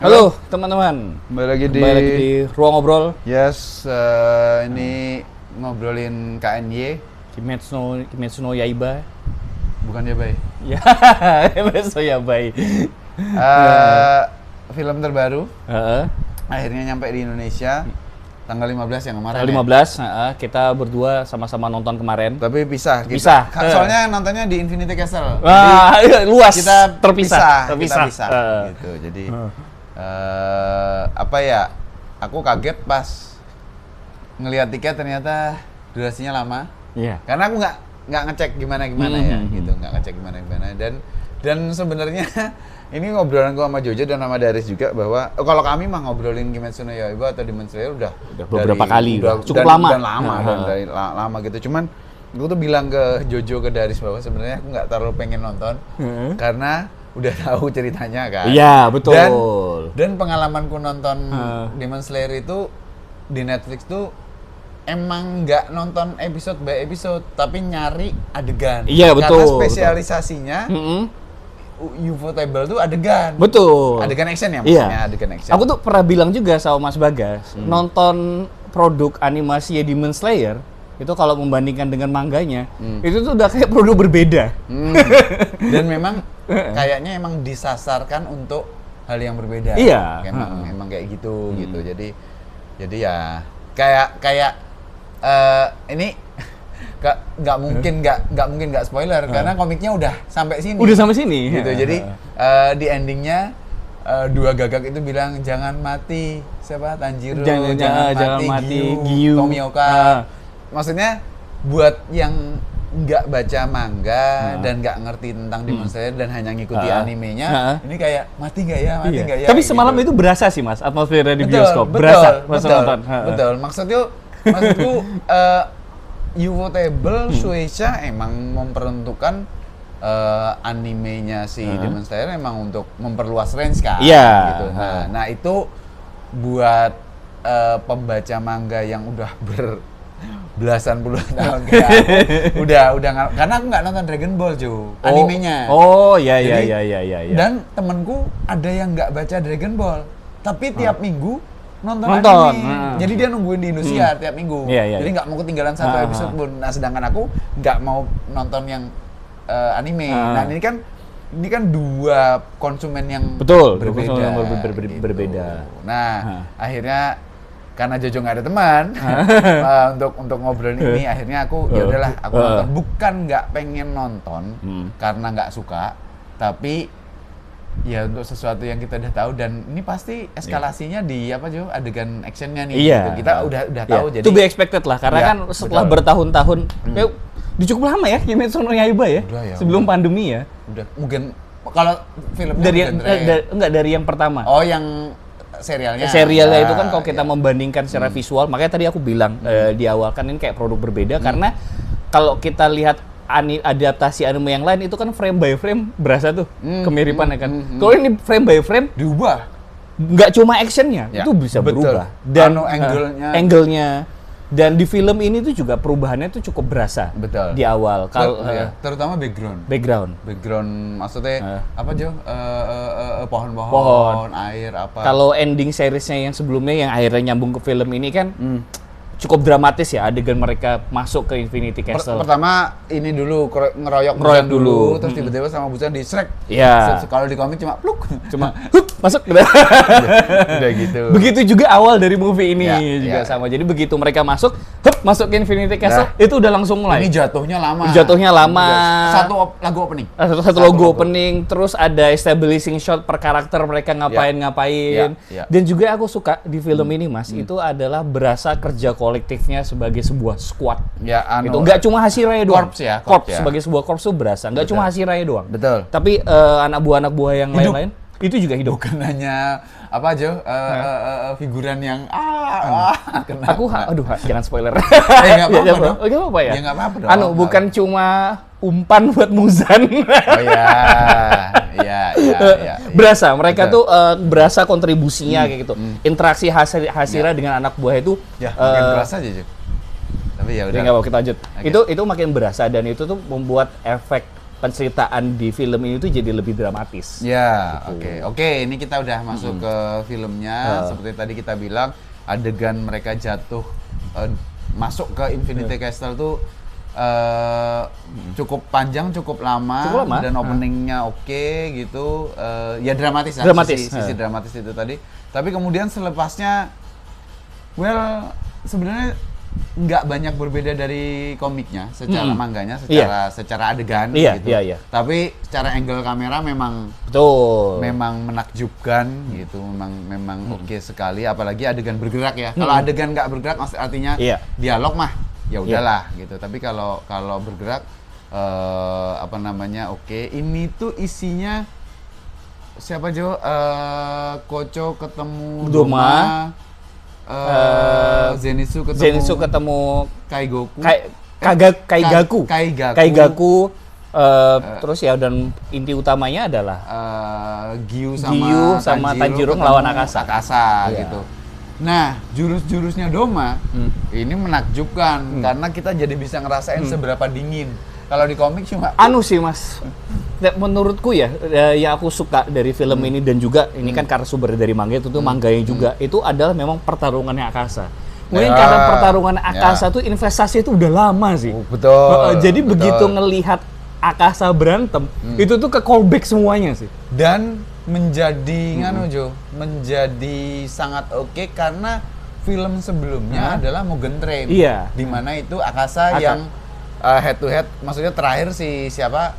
Halo teman-teman, Kembali lagi di Ruang Ngobrol Yes, ini ngobrolin KNY. Kimetsu no Yaiba. Bukan ya, Bay? Ya, Kimetsu no Yaiba. Film terbaru Heeh. akhirnya nyampe di Indonesia tanggal 15 yang kemarin. Tanggal 15, kita berdua sama-sama nonton kemarin. Tapi pisah. Pisah. Soalnya nontonnya di Infinity Castle. Wah, luas. Kita terpisah. Kita pisah. Gitu. Jadi apa ya? Aku kaget pas ngelihat tiket ternyata durasinya lama. Iya. Karena aku nggak ngecek gimana ya, gitu, nggak ngecek gimana dan sebenarnya ini ngobrolan gua sama Jojo dan sama Daris juga bahwa kalau kami mah ngobrolin Kimetsu no Yaiba atau Demon Slayer udah beberapa kali, cukup dan, lama. Dan lama dan dari lama gitu. Cuman gue tuh bilang ke Jojo, ke Daris bahwa sebenarnya aku nggak terlalu pengen nonton karena udah tahu ceritanya kan. Iya, betul. Dan pengalamanku nonton Demon Slayer itu di Netflix tuh emang nggak nonton episode by episode, tapi nyari adegan. Iya, betul. Karena spesialisasinya Ufotable tuh adegan. Betul. Adegan action ya maksudnya, adegan action. Aku tuh pernah bilang juga sama Mas Bagas, nonton produk animasi Demon Slayer itu kalau membandingkan dengan manganya, itu tuh udah kayak produk berbeda. Dan memang kayaknya emang disasarkan untuk hal yang berbeda. Iya. Emang kayak gitu gitu. Jadi ya kayak ini nggak mungkin nggak spoiler karena komiknya udah sampai sini. Udah sampai sini. Gitu. Jadi di endingnya dua gagak itu bilang jangan mati siapa Tanjiro, jangan mati Giyu, Tomioka. Maksudnya buat yang nggak baca manga dan nggak ngerti tentang Demon Slayer dan hanya ngikuti animenya, ini kayak mati nggak ya. Tapi semalam itu berasa sih Mas, atmosfernya di bioskop. Betul. Maksudku Ufotable Shueisha emang memperuntukkan animenya si Demon Slayer emang untuk memperluas range kan. Iya. Gitu. Nah itu buat pembaca manga yang udah belasan puluhan tahun kayak aku, udah karena aku nggak nonton Dragon Ball animenya. Iya. Dan temenku ada yang nggak baca Dragon Ball, tapi tiap minggu nonton. Anime. Jadi dia nungguin di Indosiar tiap minggu. Jadi nggak mau ketinggalan satu episode pun. Nah sedangkan aku nggak mau nonton yang anime. Nah ini kan dua konsumen yang berbeda. Nah akhirnya karena Jojo nggak ada teman untuk ngobrolin ini, akhirnya aku ya udahlah aku nonton. Bukan nggak pengen nonton karena nggak suka, tapi ya untuk sesuatu yang kita udah tahu dan ini pasti eskalasinya di apa Jo adegan actionnya nih. Iya. Gitu. Kita udah tahu jadi. To be expected lah karena kan setelah bertahun-tahun, cukup lama ya Kimetsu no Yaiba ya, sebelum pandemi ya. Udah mungkin kalau filmnya dari yang pertama. Oh yang serialnya itu kan kalau kita membandingkan secara visual, makanya tadi aku bilang di awal kan ini kayak produk berbeda karena kalau kita lihat adaptasi anime yang lain itu kan frame by frame berasa tuh kemiripannya kan. Kalau ini frame by frame diubah, nggak cuma actionnya itu bisa berubah dan angle-nya dan di film ini tuh juga perubahannya tuh cukup berasa di awal. Kalau terutama background maksudnya apa Jo? Pohon-pohon, air apa. Kalau ending seriesnya yang sebelumnya yang akhirnya nyambung ke film ini kan cukup dramatis ya adegan mereka masuk ke Infinity Castle. Pertama ini dulu ngeroyok dulu, terus tiba-tiba sama Busan di Shrek. Iya. Kalau di komik cuma pluk, masuk. Udah gitu. Begitu juga awal dari movie ini juga sama. Jadi begitu mereka masuk ke Infinity Castle itu udah langsung mulai. Ini jatuhnya lama. Satu lagu opening. Satu logo opening, terus ada establishing shot per karakter mereka ngapain. Dan juga aku suka di film ini Mas, itu adalah berasa kerja kolektifnya sebagai sebuah squad. Itu nggak cuma Hashiraya doang. Korps sebagai sebuah korps tuh berasa. Nggak cuma Hashiraya doang. Betul. Tapi anak buah yang lain-lain itu juga hidup. Bukan hanya apa aja figuran yang aku jangan spoiler. Nggak apa-apa dong. Apa ya? Ya nggak apa-apa dong. Bukan cuma umpan buat Muzan. Oh iya. Berasa mereka tuh berasa kontribusinya kayak gitu. Interaksi Hashira dengan anak buah itu makin berasa aja Jo. Tapi ya udah. Nggak mau kita lanjut. Okay. Itu makin berasa dan itu tuh membuat efek penceritaan di film ini tuh jadi lebih dramatis. Ya, gitu. Oke. Ini kita udah masuk ke filmnya. Seperti tadi kita bilang, adegan mereka jatuh masuk ke Infinity Castle tuh cukup panjang, cukup lama. Dan openingnya oke gitu. Ya dramatis lah. Sisi dramatis itu tadi. Tapi kemudian selepasnya, sebenarnya nggak banyak berbeda dari komiknya secara mangganya, secara adegan gitu. Tapi secara angle kamera memang menakjubkan gitu, memang oke sekali, apalagi adegan bergerak ya. Kalau adegan nggak bergerak artinya dialog mah ya udahlah gitu. Tapi kalau bergerak oke. Ini tuh isinya siapa Jo? Kocho ketemu Doma. Zenitsu ketemu Kaigaku. Terus ya, dan inti utamanya adalah Giyu sama Tanjiro ngelawan Akasa gitu. Nah, jurus-jurusnya Doma ini menakjubkan karena kita jadi bisa ngerasain seberapa dingin. Kalau di komik cuma sih Mas, menurutku ya yang aku suka dari film ini, dan juga ini kan karena sumber dari manga itu tuh mangganya juga itu adalah memang pertarungannya Akasa. Mungkin karena pertarungan Akasa tuh investasi itu udah lama sih. Jadi begitu ngelihat Akasa berantem, itu tuh ke callback semuanya sih. Dan menjadi menjadi sangat oke karena film sebelumnya adalah Mugen Train. Di mana itu Akasa yang head to head, maksudnya terakhir siapa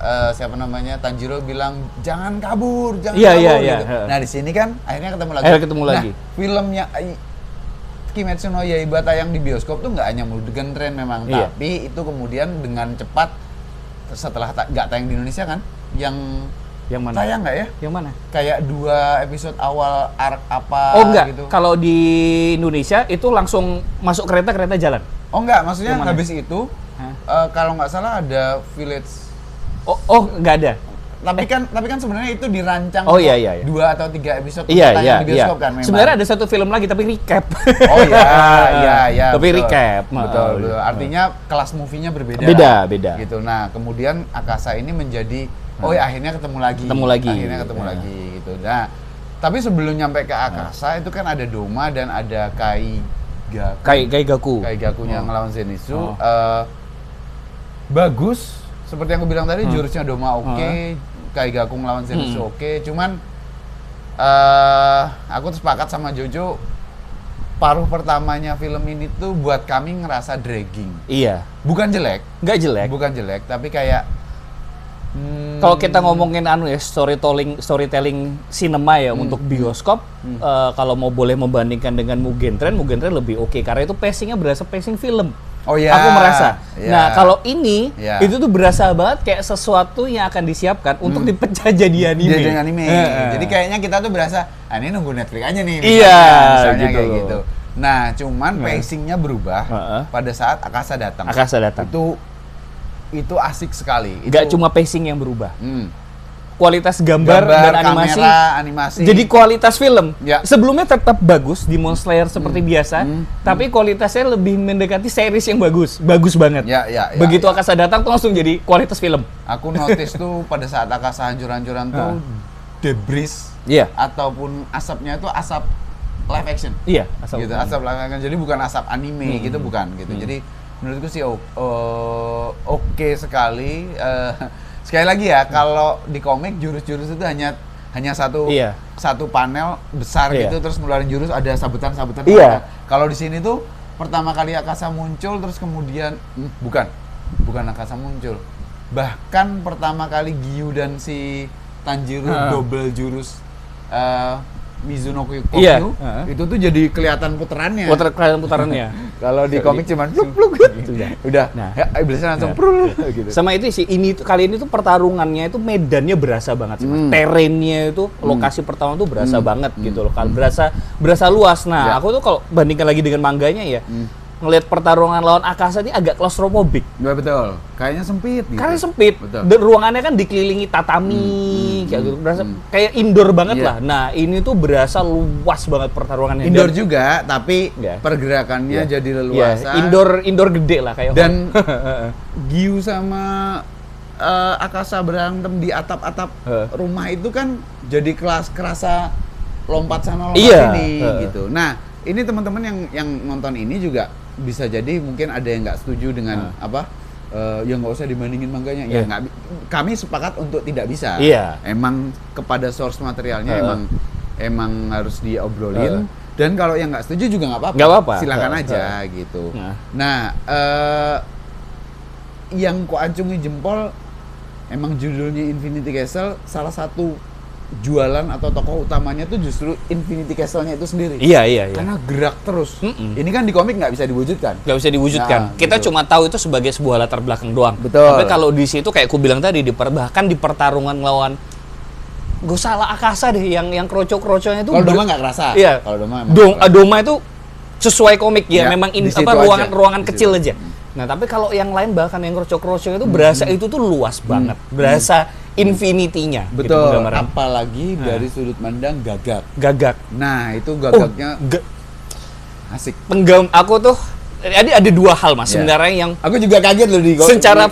namanya, Tanjiro bilang jangan kabur gitu. Nah di sini kan akhirnya ketemu lagi. Filmnya Kimetsu no Yaiba tayang di bioskop tuh nggak hanya Mugen Train memang, tapi itu kemudian dengan cepat setelah nggak tayang di Indonesia kan, yang mana? Tayang nggak ya? Yang mana? Kayak 2 episode awal arc apa enggak. gitu. Kalau di Indonesia itu langsung masuk kereta jalan. Enggak, maksudnya habis itu kalau nggak salah ada Village. Nggak ada. Tapi kan sebenarnya itu dirancang 2 atau 3 episode tayang di bioskop kan memang. Sebenarnya ada satu film lagi tapi recap. Tapi betul. Recap. Betul. Artinya kelas movie-nya berbeda. Beda. Gitu. Nah, kemudian Akasa ini menjadi akhirnya ketemu lagi. Akhirnya ketemu lagi gitu. Nah, tapi sebelum nyampe ke Akasa itu kan ada Doma dan ada Kaigaku yang ngelawan Zenitsu. Bagus, seperti yang aku bilang tadi, jurusnya Doma oke, Kaigaku ngelawan Zenitsu oke. Cuman aku sepakat sama Jojo, paruh pertamanya film ini tuh buat kami ngerasa dragging. Bukan jelek, bukan jelek, tapi kayak kalau kita ngomongin storytelling cinema ya untuk bioskop, kalau mau boleh membandingkan dengan Mugen Train lebih oke karena itu pacingnya berasa pacing film. Aku merasa. Nah, kalau ini itu tuh berasa banget kayak sesuatu yang akan disiapkan untuk dipecah jadi anime. Jadi kayaknya kita tuh berasa, ini nunggu Netflix aja nih. Misalnya kayak gitu. Nah, cuman pacingnya berubah pada saat Akasa datang. Itu asik sekali. Nggak cuma pacing yang berubah. Kualitas gambar dan animasi. Jadi kualitas film. Sebelumnya tetap bagus, Demon Slayer seperti biasa, tapi kualitasnya lebih mendekati series yang bagus banget. Begitu Akasa datang tuh langsung jadi kualitas film. Aku notice tuh pada saat Akasa hancur-hancuran tuh debris ataupun asapnya itu asap live action. Asap gitu, asap live action. Jadi bukan asap anime gitu, bukan gitu. Jadi menurutku sih oke sekali. Sekali lagi ya, kalau di komik jurus-jurus itu hanya satu panel besar gitu, terus ngeluarin jurus ada sabetan-sabetan. Kalau di sini tuh pertama kali Akasa muncul, terus kemudian bukan Akasa muncul. Bahkan pertama kali Giyu dan si Tanjiro double jurus Mizuno Kokyu itu tuh jadi kelihatan putarannya. Kalau di komik cuman pluk gitu. Udah. Nah, iblisnya langsung gitu. Sama itu sih, kali ini tuh pertarungannya itu medannya berasa banget sih, Mas. Terennya itu lokasi pertama tuh berasa banget gitu loh. Berasa luas. Nah, aku tuh kalau bandingkan lagi dengan mangganya ya, ngelihat pertarungan lawan Akasa ini agak klaustrofobik. Betul. Kayaknya sempit gitu. Karena sempit. Dan ruangannya kan dikelilingi tatami kayak gitu. Berasa kayak indoor banget lah. Nah, ini tuh berasa luas banget pertarungannya. Indoor juga, tapi pergerakannya jadi leluasa. Indoor gede lah kayak. Dan Giyu sama Akasa berantem di atap-atap rumah itu kan jadi kerasa lompat sana lompat sini gitu. Nah, ini teman-teman yang nonton ini juga bisa jadi mungkin ada yang nggak setuju dengan ya nggak usah dibandingin mangganya. Ya nggak, kami sepakat untuk tidak bisa. Emang kepada source materialnya emang harus diobrolin. Dan kalau yang nggak setuju juga nggak apa-apa. Silakan aja gitu. Nah, yang ku acungi jempol emang judulnya Infinity Castle, salah satu jualan atau tokoh utamanya tuh justru Infinity Castle-nya itu sendiri. Iya. Karena gerak terus. Ini kan di komik nggak bisa diwujudkan. Nggak bisa diwujudkan. Nah, kita cuma tahu itu sebagai sebuah latar belakang doang. Betul. Tapi kalau di situ kayak aku bilang tadi, bahkan di pertarungan lawan, gue salah Akasa deh, yang kroco-kroconya itu. Kalau Doma nggak kerasa. Iya. Kalau Doma itu sesuai komik ya, memang ruangan kecil aja. Nah, tapi kalau yang lain bahkan yang kroco-kroco itu berasa itu tuh luas banget. Berasa infinity-nya. Betul. Gitu, apalagi dari sudut pandang Gagak. Nah, itu Gagaknya asik. Aku tuh ada dua hal Mas sebenarnya yang aku juga kaget loh di secara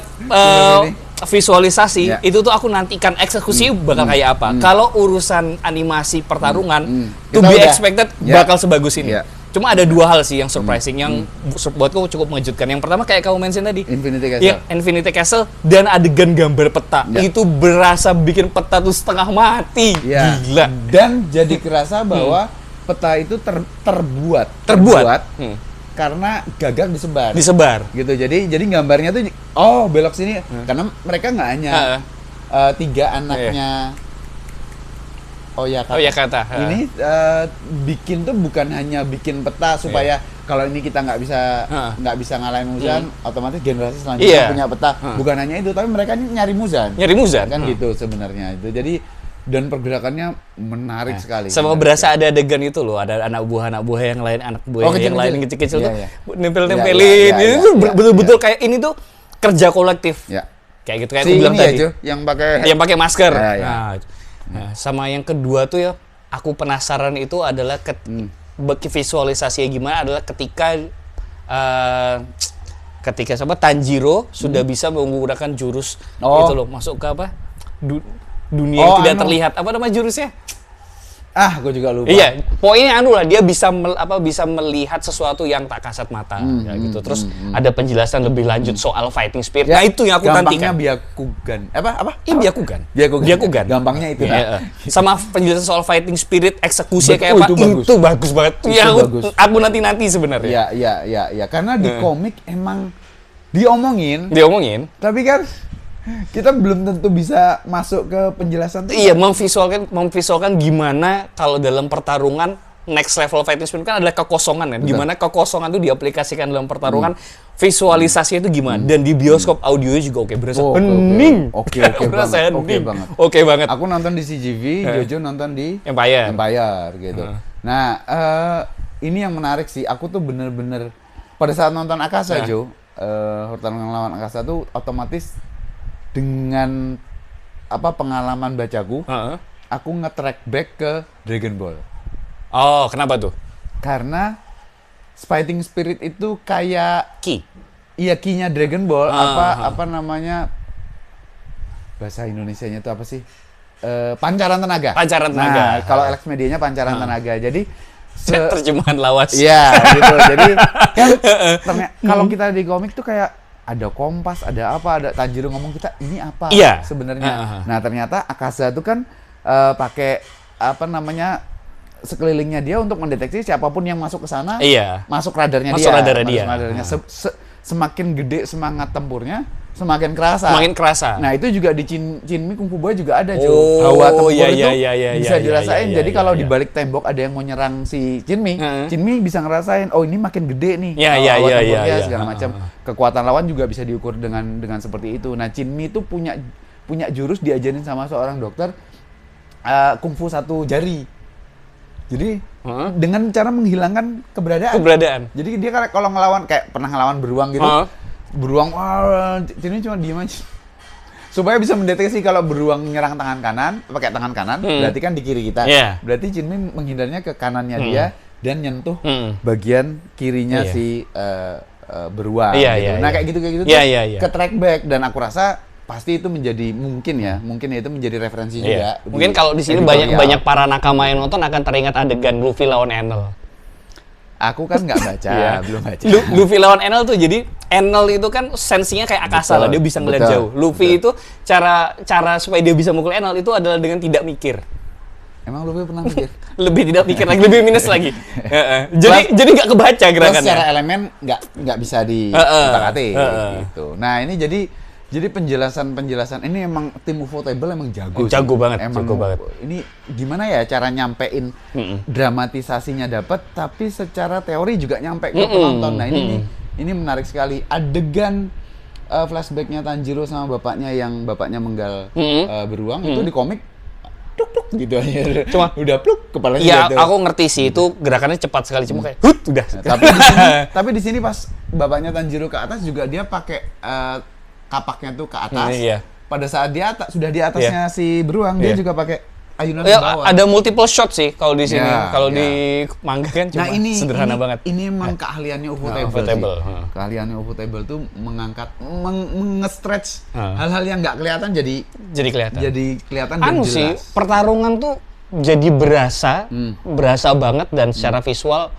visualisasi itu tuh aku nantikan eksekusi bakal kayak apa. Kalau urusan animasi pertarungan to be expected bakal sebagus ini. Cuma ada dua hal sih yang surprising, yang buatku cukup mengejutkan. Yang pertama kayak kamu mention tadi, Infinity Castle. Ya, Infinity Castle dan adegan gambar peta. Itu berasa bikin peta tuh setengah mati. Gila. Dan jadi kerasa bahwa peta itu terbuat. Karena Gagak disebar. Gitu. Jadi gambarnya tuh belok sini karena mereka nggak hanya 3 anaknya Oyakata. Ini bikin tuh bukan hanya bikin peta supaya kalau ini kita nggak bisa ngalahin Muzan, otomatis generasi selanjutnya punya peta. Bukan hanya itu, tapi mereka ini nyari Muzan kan gitu sebenarnya itu. Jadi dan pergerakannya menarik sekali. Sama berasa ada adegan itu loh, ada anak buah yang lain, yang lain kecil-kecil tuh nempel-nempelin. Itu betul-betul kayak ini tuh kerja kolektif. Kayak gitu kayak aku bilang tadi. Yang pakai masker. Nah, sama yang kedua tuh ya, aku penasaran itu adalah visualisasinya gimana adalah ketika Tanjiro sudah bisa menggunakan jurus itu loh, masuk ke dunia yang tidak terlihat. Apa nama jurusnya? Gue juga lupa. Iya, poinnya lah, dia bisa melihat sesuatu yang tak kasat mata gitu. Terus ada penjelasan lebih lanjut soal fighting spirit. Nah, itu yang aku nantikan. Gampangnya Byakugan. Apa? Byakugan. Gampangnya itu. Sama penjelasan soal fighting spirit, eksekusinya kayak apa? Itu bagus banget. Ya, aku nanti sebenarnya. Iya. Karena di komik emang diomongin. Tapi kan kita belum tentu bisa masuk ke penjelasan. Iya, memvisualkan gimana kalau dalam pertarungan next level fighting spirit kan adalah kekosongan kan. Gimana kekosongan itu diaplikasikan dalam pertarungan, visualisasinya itu gimana. Dan di bioskop audionya juga berasa hening. Oke banget. Oke banget. Aku nonton di CGV, Jojo nonton di Empire gitu. Nah, ini yang menarik sih. Aku tuh bener-bener pada saat nonton Akasa, pertarungan lawan Akasa tuh otomatis dengan pengalaman bacaku, aku nge-track back ke Dragon Ball. Oh, kenapa tuh? Karena fighting spirit itu kayak ki. Iya, ki-nya Dragon Ball. Apa namanya? Bahasa Indonesianya itu apa sih? Pancaran tenaga. Nah, kalau Alex Medianya pancaran tenaga. Jadi terjemahan lawas. Iya, gitu. Jadi kan kalau kita di komik tuh kayak ada kompas, ada Tanjiro ngomong kita ini apa sebenarnya. Nah, ternyata Akasa itu kan pakai sekelilingnya dia untuk mendeteksi siapapun yang masuk ke sana, masuk radarnya dia. Semakin gede semangat tempurnya, semakin kerasa. Nah, itu juga di Chinmi Kung Fu Boy juga ada, hawa tempur itu bisa dirasain. Jadi kalau di balik tembok ada yang mau nyerang si Chinmi, Chinmi bisa ngerasain, ini makin gede nih. Hawa tempurnya segala macam. Kekuatan lawan juga bisa diukur dengan seperti itu. Nah, Chinmi itu punya jurus diajarin sama seorang dokter Kung Fu 1 jari. Jadi dengan cara menghilangkan keberadaan. Jadi dia kalau ngelawan kayak pernah ngelawan beruang gitu. Beruang ini cuma diem aja. Supaya bisa mendeteksi kalau beruang nyerang tangan kanan, pakai tangan kanan, berarti kan di kiri kita. Berarti Chinmi menghindarnya ke kanannya dia dan nyentuh bagian kirinya si beruang gitu. Nah, kayak gitu ke track back dan aku rasa pasti itu menjadi mungkin itu menjadi referensi juga. Mungkin kalau di sini banyak para nakama yang nonton akan teringat adegan Luffy lawan Enel. Aku kan nggak baca, belum baca. Luffy lawan Enel tuh, jadi Enel itu kan sensinya kayak Akasa lah, dia bisa ngeliat jauh. Luffy itu cara supaya dia bisa mukul Enel itu adalah dengan tidak mikir. Emang Luffy pernah mikir? Lebih tidak mikir lagi, lebih minus lagi. Jadi nggak kebaca gerakannya. Secara elemen nggak bisa dikata-katain gitu. Nah ini jadi penjelasan ini emang tim Ufotable emang jago. Jago banget. Ini gimana ya cara nyampein dramatisasinya dapat, tapi secara teori juga nyampe ke penonton. Nah ini menarik sekali. Adegan flashbacknya Tanjiro sama bapaknya menggal beruang itu di komik tuk gitu aja. Cuma udah pluk kepalanya. Iya, aku ngerti sih itu gerakannya cepat sekali, cuma kayak udah. Tapi di sini pas bapaknya Tanjiro ke atas juga dia pakai kapaknya tuh ke atas. Iya. Pada saat sudah di atasnya si beruang, dia juga pakai ayunan ke bawah. Ada multiple shot sih kalau di sini. Kalau di manga kan cuma sederhana banget. Ini memang keahliannya Ufotable. Keahliannya Ufotable tuh mengangkat, nge-stretch hal-hal yang nggak kelihatan jadi kelihatan. Jadi kelihatan dan jelas. Sih, pertarungan tuh jadi berasa banget, dan secara visual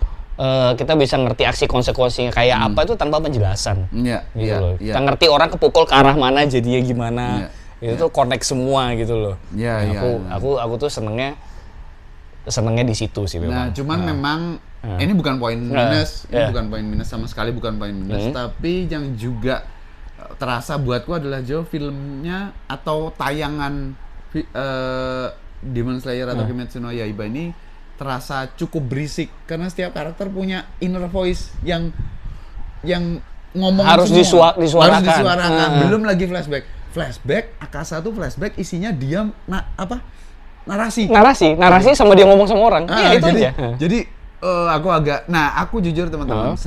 kita bisa ngerti aksi konsekuensinya kayak apa itu tanpa penjelasan. Gitu loh. Kita ngerti orang kepukul ke arah mana, jadinya gimana. Itu tuh connect semua gitu loh. Aku tuh senengnya di situ sih memang. Nah, cuman memang ini bukan poin minus, bukan poin minus sama sekali, bukan poin minus, tapi yang juga terasa buatku adalah filmnya atau tayangan Demon Slayer atau Kimetsu no Yaiba ini terasa cukup berisik karena setiap karakter punya inner voice yang ngomong harus disuarakan. Belum lagi flashback Akasa tuh flashback isinya diam narasi sama dia ngomong sama orang. Itu aja. Jadi aku jujur teman-teman,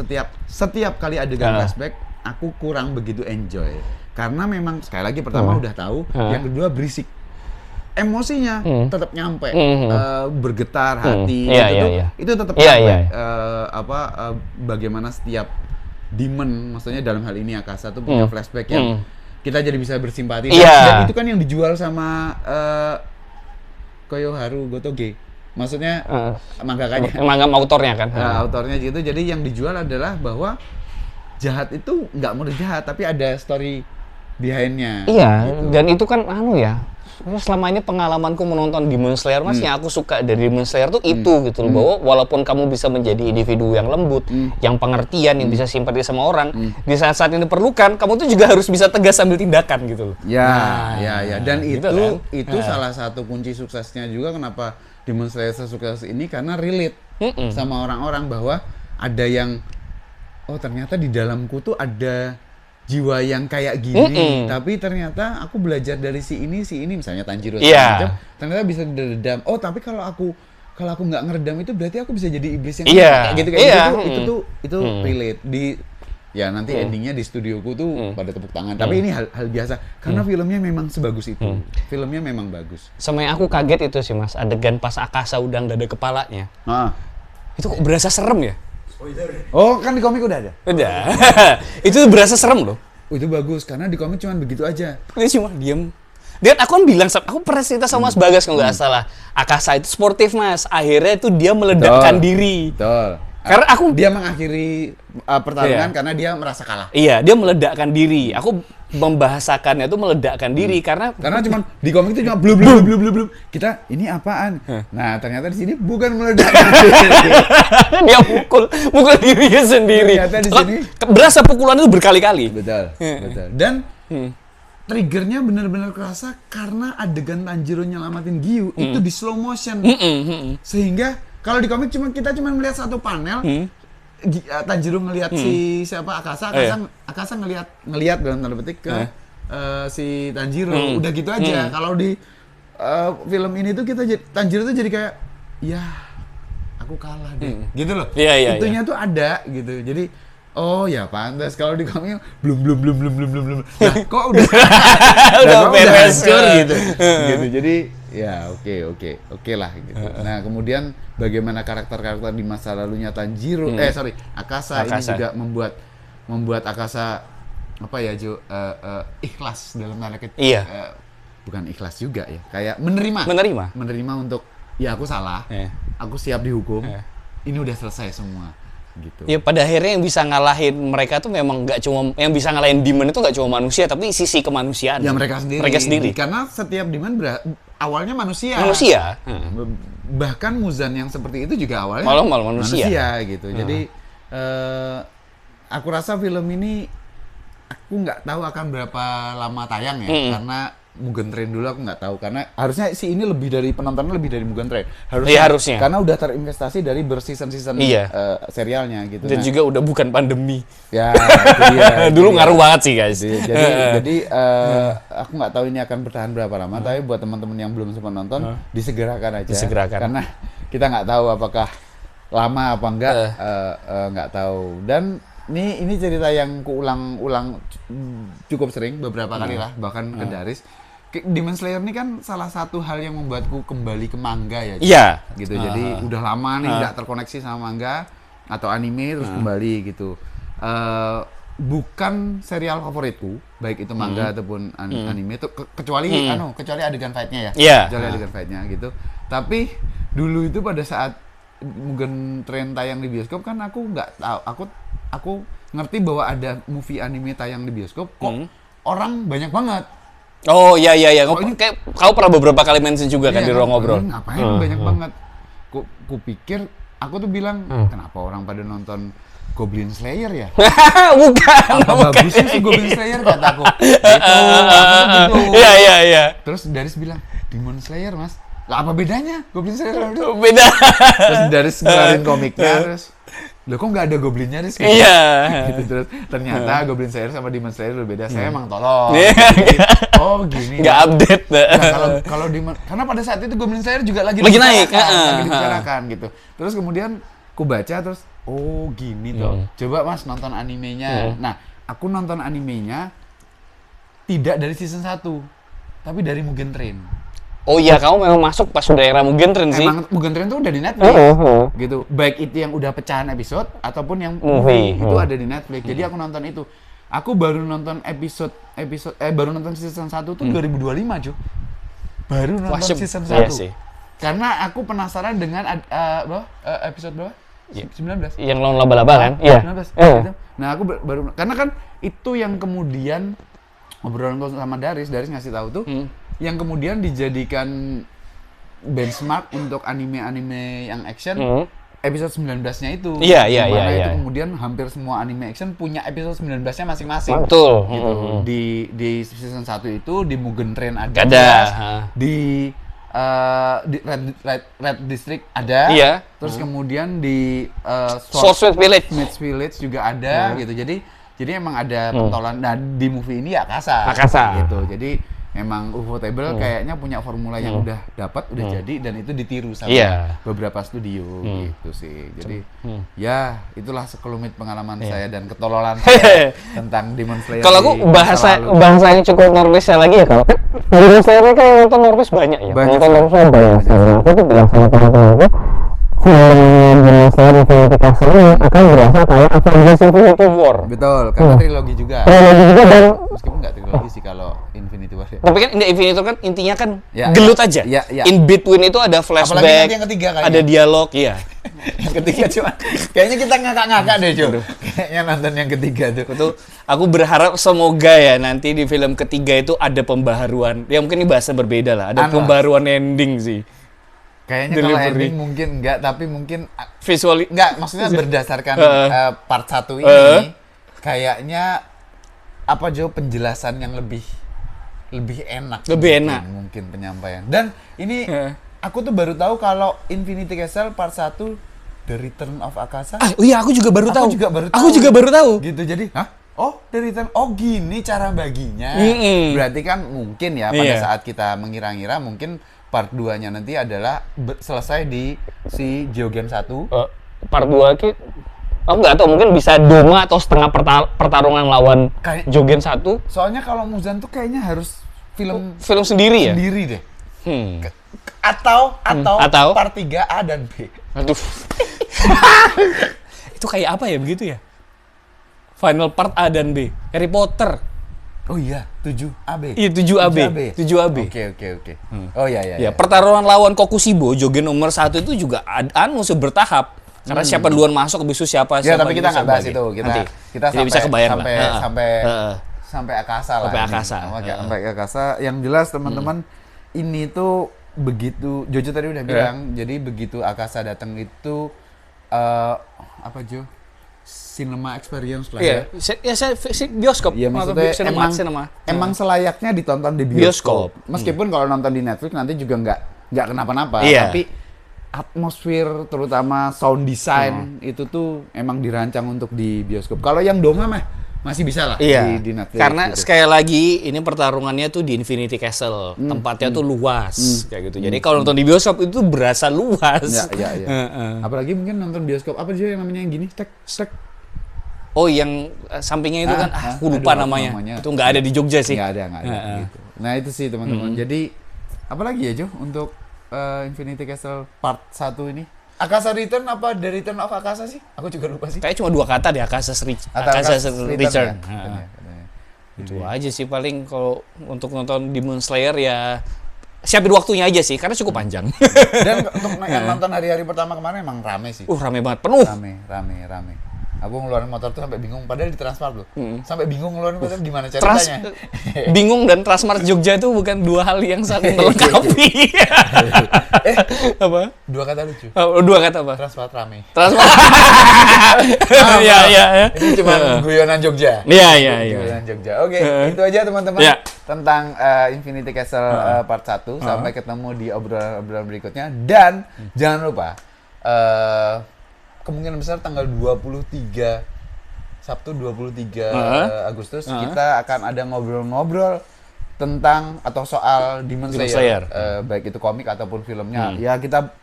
setiap kali adegan flashback aku kurang begitu enjoy karena memang sekali lagi pertama udah tahu, yang kedua berisik. Emosinya tetap nyampe, bergetar hati, itu tetap nyampe. Bagaimana setiap demon, maksudnya dalam hal ini Akasa tuh punya flashback yang kita jadi bisa bersimpati. Dan itu kan yang dijual sama Koyoharu Gotoge, maksudnya mangakanya, autornya kan. Autornya gitu. Jadi yang dijual adalah bahwa jahat itu nggak mudah jahat, tapi ada story behind-nya. Gitu. Dan itu kan selama ini pengalamanku menonton Demon Slayer yang aku suka dari Demon Slayer tuh itu gitu loh, bahwa walaupun kamu bisa menjadi individu yang lembut, yang pengertian, yang bisa simpati sama orang, di saat-saat yang diperlukan, kamu tuh juga harus bisa tegas sambil tindakan gitu loh. Dan itu salah satu kunci suksesnya juga kenapa Demon Slayer sukses ini, karena relate sama orang-orang, bahwa ada yang ternyata di dalamku tuh ada jiwa yang kayak gini, tapi ternyata aku belajar dari si ini misalnya Tanjiro macam, ternyata bisa diredam. Tapi kalau aku nggak ngeredam itu berarti aku bisa jadi iblis yang kayak gitu. Itu relate nanti endingnya di studioku tuh pada tepuk tangan. Tapi ini hal biasa karena filmnya memang sebagus itu. Filmnya memang bagus. Sama yang aku kaget itu sih Mas, adegan pas Akasa udang dada kepalanya. Itu kok berasa serem ya? Kan di komik udah ada? Udah. Itu berasa serem loh. Itu bagus, karena di komik cuma begitu aja. Dia cuma diem. Dan aku kan bilang, aku pernah cerita sama Mas Bagas kalau nggak salah. Akasa itu sportif Mas. Akhirnya itu dia meledakkan diri. Betul. Karena dia mengakhiri pertarungan karena dia merasa kalah. Iya, dia meledakkan diri. Aku membahasakannya tuh meledakkan diri karena cuman di komik itu cuma blub. Kita ini apaan? Nah, ternyata di sini bukan meledakkan diri. Dia mukul dirinya sendiri. Ternyata di sini berasa pukulan itu berkali-kali. Betul. Dan triggernya benar-benar kerasa karena adegan Tanjiro nyelamatin Giyu itu di slow motion. Sehingga kalau di komik kita cuma melihat satu panel, Tanjiro ngelihat si siapa Akasa ngelihat dalam tanda petik ke si Tanjiro. Udah gitu aja. Kalau di film ini tuh Tanjiro tuh jadi kayak aku kalah deh. Gitu loh. Itunya tuh ada gitu. Jadi pantas. Kalau di komik belum. Nah, kok udah beres gitu. Jadi oke lah gitu. Nah, kemudian bagaimana karakter-karakter di masa lalunya Tanjiro, Akasa ini juga membuat Akasa apa ya Jo, ikhlas dalam tanda kutip. Iya. Bukan ikhlas juga ya, kayak menerima untuk ya aku salah, aku siap dihukum, ini udah selesai semua gitu. Ya pada akhirnya yang bisa ngalahin mereka tuh memang nggak cuma, yang bisa ngalahin Demon itu nggak cuma manusia, tapi sisi kemanusiaan. Ya mereka sendiri. Karena setiap Demon awalnya manusia. Bahkan Muzan yang seperti itu juga awalnya malah manusia gitu. Jadi aku rasa film ini aku nggak tahu akan berapa lama tayang ya, karena Mugen Train dulu aku nggak tahu, karena harusnya sih ini lebih dari penontonnya lebih dari Mugen Train. Harusnya. Karena udah terinvestasi dari berseason-season serialnya gitu. Dan juga udah bukan pandemi. Ya, itu dia. Dulu ngaruh banget sih guys. Jadi aku nggak tahu ini akan bertahan berapa lama, tapi buat teman-teman yang belum sempat nonton, disegerakan aja. Karena kita nggak tahu apakah lama apa enggak, nggak tahu. Dan ini cerita yang kuulang-ulang cukup sering, beberapa kali lah, bahkan ke Daris. Demon Slayer ini kan salah satu hal yang membuatku kembali ke manga ya. Iya. Gitu. Jadi udah lama nih nggak terkoneksi sama manga atau anime, terus kembali gitu. Bukan serial favoritku, baik itu manga ataupun anime itu kecuali adegan fight-nya ya. Iya. Kecuali adegan fight-nya gitu. Tapi dulu itu pada saat Mugen Train tayang di bioskop kan aku nggak tahu, aku ngerti bahwa ada movie anime tayang di bioskop, kok orang banyak banget. Oh iya. Kayak kau pernah beberapa kali mention juga kan di ruang ngobrol. Ngapain banyak banget? Ku pikir, aku tuh bilang, kenapa orang pada nonton Goblin Slayer ya? Bukan. Apa bagusnya sih Goblin Slayer kataku? Gitu. Iya. Terus Daris bilang, Demon Slayer mas. Lah apa bedanya Goblin Slayer? Beda. Terus Daris ngeluarin komiknya, terus loh kok nggak ada Goblinnya Riz? Iya. Gitu, terus ternyata Goblin Slayer sama Demon Slayer berbeda. Saya emang tolong. Oh gini. Nggak update. Nah, kalau karena pada saat itu Goblin Slayer juga lagi naik, lagi dibicarakan gitu. Terus kemudian ku baca terus, oh gini toh. Coba mas nonton animenya. Nah, aku nonton animenya tidak dari season 1, tapi dari Mugen Train. Oh iya, kamu memang masuk pas udah era Mugen Train sih. Emang Mugen Train tuh udah di Netflix, gitu. Baik itu yang udah pecahan episode ataupun yang movie itu ada di Netflix. Jadi aku nonton itu. Aku baru nonton baru nonton season 1 tuh 2025, cuy. Baru nonton season 1. Iya sih. Karena aku penasaran dengan episode berapa? 19. Yang lawan laba-laba kan? Iya. 19. Gitu. Nah, aku baru karena kan itu yang kemudian obrolan sama Daris ngasih tahu tuh. Yang kemudian dijadikan benchmark untuk anime-anime yang action, episode 19-nya itu. Iya. Itu kemudian hampir semua anime action punya episode 19-nya masing-masing. Betul. Gitu. Di season 1 itu di Mugen Train ada. Di Red District ada. Iya. Terus kemudian di Swordsmith Village juga ada gitu. Jadi emang ada pentolan. Nah, di movie ini ya Akasa. Gitu. Jadi memang Ufotable kayaknya punya formula yang udah jadi dan itu ditiru sama beberapa studio gitu sih. Jadi ya itulah sekelumit pengalaman saya dan ketololan saya tentang Demon Slayer. Kalau aku bahasa yang cukup Norwegia lagi ya, kalau Demon Slayer kan yang nonton Norwegia banyak ya. Nonton Norwegia banyak. Aku tuh bilang sama teman-teman Demon Slayer Infinity Castle ini akan berasa kayak Avengers Infinity War. Betul, karena trilogi juga. Dan meskipun nggak trilogi sih kalau Infinity War ya. Tapi kan Infinity War kan intinya kan gelut aja. In between itu ada flashback. Apalagi yang ketiga kayaknya. Ada dialog, iya. Yang ketiga cuma kayaknya kita ngakak-ngakak deh, Jo. Kayaknya nonton yang ketiga tuh. Aku berharap semoga ya nanti di film ketiga itu ada pembaharuan. Ya mungkin ini bahasa berbeda lah. Ada pembaharuan ending sih. Kayaknya kalau ending mungkin enggak, tapi mungkin visually enggak, maksudnya berdasarkan part 1 ini kayaknya apa Jo penjelasan yang lebih enak. Mungkin penyampaian. Dan ini aku tuh baru tahu kalau Infinity Castle part 1 The Return of Akasa. Oh iya, aku juga baru tahu. Aku juga baru tahu. Gitu. Jadi, oh, The Return. Oh, gini cara baginya. Berarti kan mungkin ya pada saat kita mengira-ngira mungkin part 2-nya nanti adalah selesai di si Geogen 1. Part 2 aku nggak tahu, mungkin bisa doma atau setengah pertarungan lawan Geogen 1. Soalnya kalau Muzan tuh kayaknya harus film sendiri ya? Sendiri deh. Atau part 3 A dan B. Aduh. Itu kayak apa ya begitu ya? Final Part A dan B. Harry Potter. Oh iya, 7AB. Iya, 7AB. 7AB. Oke. Oh iya. Ya, pertarungan lawan Kokushibo, Jogen nomor 1 itu juga bertahap. Karena siapa duluan masuk, habis itu siapa. Ya, tapi kita nggak bahas itu. Kita sampai, bisa kebayang sampai Akasa lah. Sampai Akasa. Yang jelas teman-teman, ini tuh begitu, Jojo tadi udah bilang, jadi begitu Akasa datang itu, apa Jo? Cinema experience lah ya. Bioskop. Iya, maksudnya emang selayaknya ditonton di bioskop. Meskipun kalau nonton di Netflix nanti juga nggak kenapa-napa. Tapi atmosfer terutama sound design itu tuh emang dirancang untuk di bioskop. Kalau yang Doma mah masih bisa lah di Netflix. Karena sekali lagi ini pertarungannya tuh di Infinity Castle. Tempatnya tuh luas kayak gitu. Jadi kalau nonton di bioskop itu berasa luas. Iya. Apalagi mungkin nonton bioskop apa sih yang namanya yang gini? Stek. Oh, yang sampingnya itu kan aku lupa namanya. Itu nggak ada di Jogja sih. Nggak ada. Gitu. Nah, itu sih teman-teman. Jadi apalagi ya Jo untuk Infinity Castle Part 1 ini? Akasa Return apa The Return of Akasa sih? Aku juga lupa sih. Kayaknya cuma 2 kata deh, Akasa Return. Ya? Itu aja sih paling kalau untuk nonton Demon Slayer ya siapin waktunya aja sih karena cukup panjang. Dan untuk yang nonton hari-hari pertama kemarin emang rame sih. Rame banget, penuh. Rame. Aku ngeluarin motor tuh sampai bingung, padahal di Transmart loh. Sampai bingung ngeluarin motor gimana ceritanya. Bingung dan Transmart Jogja itu bukan dua hal yang saling melengkapi. Apa? 2 kata lucu. 2 kata apa? Transmart rame. Iya. Ini cuma guyonan Jogja. Iya. Guyonan Jogja. Oke, itu aja teman-teman tentang Infinity Castle Part 1. Sampai ketemu di obrolan berikutnya. Dan jangan lupa kemungkinan besar tanggal 23 Sabtu 23 Agustus kita akan ada ngobrol-ngobrol tentang atau soal Demon Slayer. Baik itu komik ataupun filmnya. Ya kita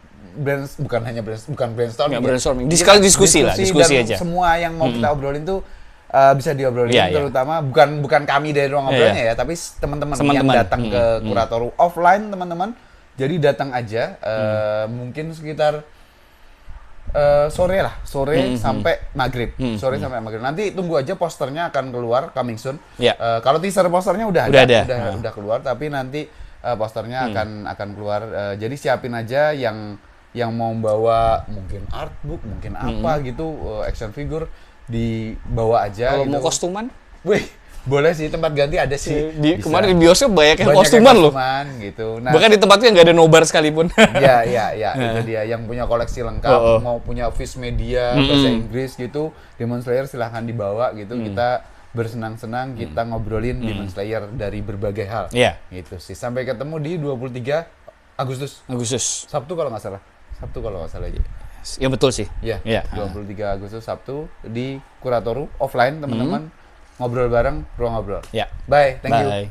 bukan brainstorming. Diskusi aja. Semua yang mau kita obrolin tuh bisa diobrolin, terutama bukan kami dari ruang ngobrolnya ya, tapi teman-teman yang datang ke Kuratoru offline teman-teman. Jadi datang aja mungkin sekitar sore sampai maghrib. Sampai maghrib. Nanti tunggu aja posternya akan keluar coming soon. Kalau teaser posternya udah keluar, tapi nanti posternya akan keluar. Jadi siapin aja yang mau bawa mungkin artbook, mungkin apa gitu, action figure dibawa aja. Kalau gitu. mau kostuman? Wih, boleh sih, tempat ganti ada sih. Kemarin di bioskop banyak yang kostuman loh. Gitu. Nah, bahkan di tempatnya nggak ada nobar sekalipun. Iya. Itu dia yang punya koleksi lengkap, mau punya Viz Media, bahasa Inggris gitu. Demon Slayer silahkan dibawa gitu. Kita bersenang-senang, kita ngobrolin Demon Slayer dari berbagai hal. Gitu sih. Sampai ketemu di 23 Agustus. Sabtu kalau nggak salah aja. Ya betul sih. 23 Agustus Sabtu di Kuratoru offline teman-teman. Ngobrol bareng, ruang ngobrol. Ya. Bye, thank you.